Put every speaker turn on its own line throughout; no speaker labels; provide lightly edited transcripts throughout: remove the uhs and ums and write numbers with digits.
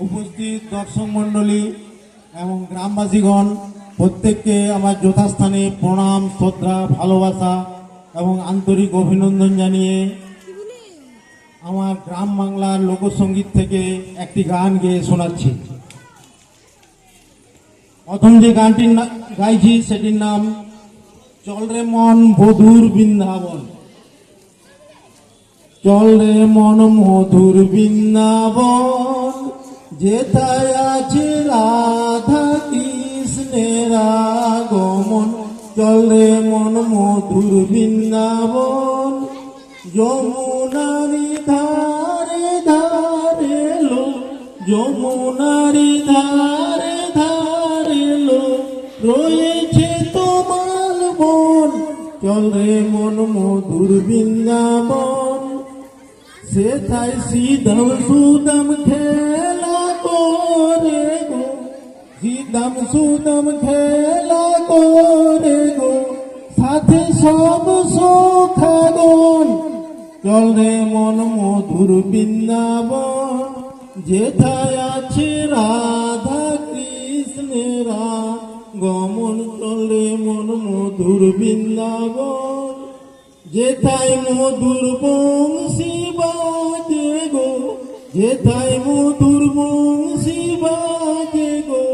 উপস্থিত দর্শক মণ্ডলী এবং গ্রামবাসীগণ প্রত্যেককে আমার যথাস্থানে প্রণাম, শ্রদ্ধা, ভালোবাসা এবং আন্তরিক অভিনন্দন জানিয়ে আমার গ্রাম বাংলার লোকসঙ্গীত থেকে একটি গান গেয়ে শোনাচ্ছি। প্রথম যে গানটির গাইছি সেটির নাম চল রে মন মধুর বৃন্দাবন। চল রে মন মধুর বৃন্দাবন, যেথায় আছে রাধা কৃষ্ণের আগমন। চল রে মন মধুর বৃন্দাবন, যমুনারি ধারে ধারে লো, যমুনারি ধারে ধারে লো, রয়েছে তোমার বন। চল রে মন মধুর বৃন্দাবন, সেথায় শ্রীধাম সুদাম খেলা করে গো, শ্রীধাম সুদাম খেলা করে গো, সাথে সব সখাগণ। চল রে মন মধুর বৃন্দাবন, যেথায় আছে রাধা কৃষ্ণের আগমন। চল রে মন মধুর বৃন্দাবন, যেথায় মধুর বংশী বাজে গো, যেথায় মধুর বংশী বাজে গো,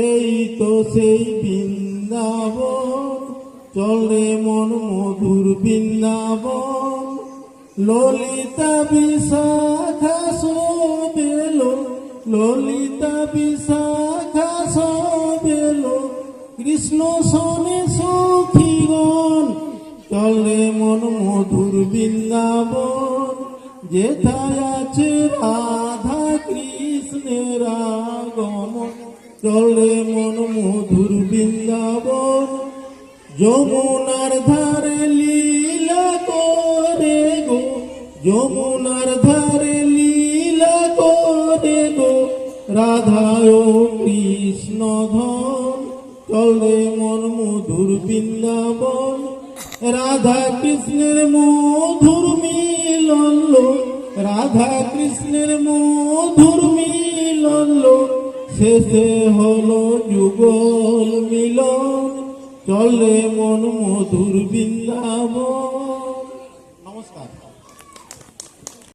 এই তো সেই বৃন্দাবন। চল রে মন মধুর বৃন্দাবন, ললিতা বিশাখা শোভেলো, ললিতা বিশাখা শোভেলো, কৃষ্ণ শোনে সখীগণ। চল রে মন মধুর বৃন্দাবন, যেথায় আছে রাধা কৃষ্ণের আগমন। চল রে মন মধুর বৃন্দাবন, যমুনার ধারে লীলা করে গো, যমুনার ধারে লীলা করে গো, রাধা ও কৃষ্ণ ধন। চল রে মন মধুর বৃন্দাবন, রাধা কৃষ্ণের মধুর মিলন লো, রাধা কৃষ্ণের মধুর মিলন লো, শেষে হলো যুগল মিলন। চল রে মন মধুর বৃন্দাবন।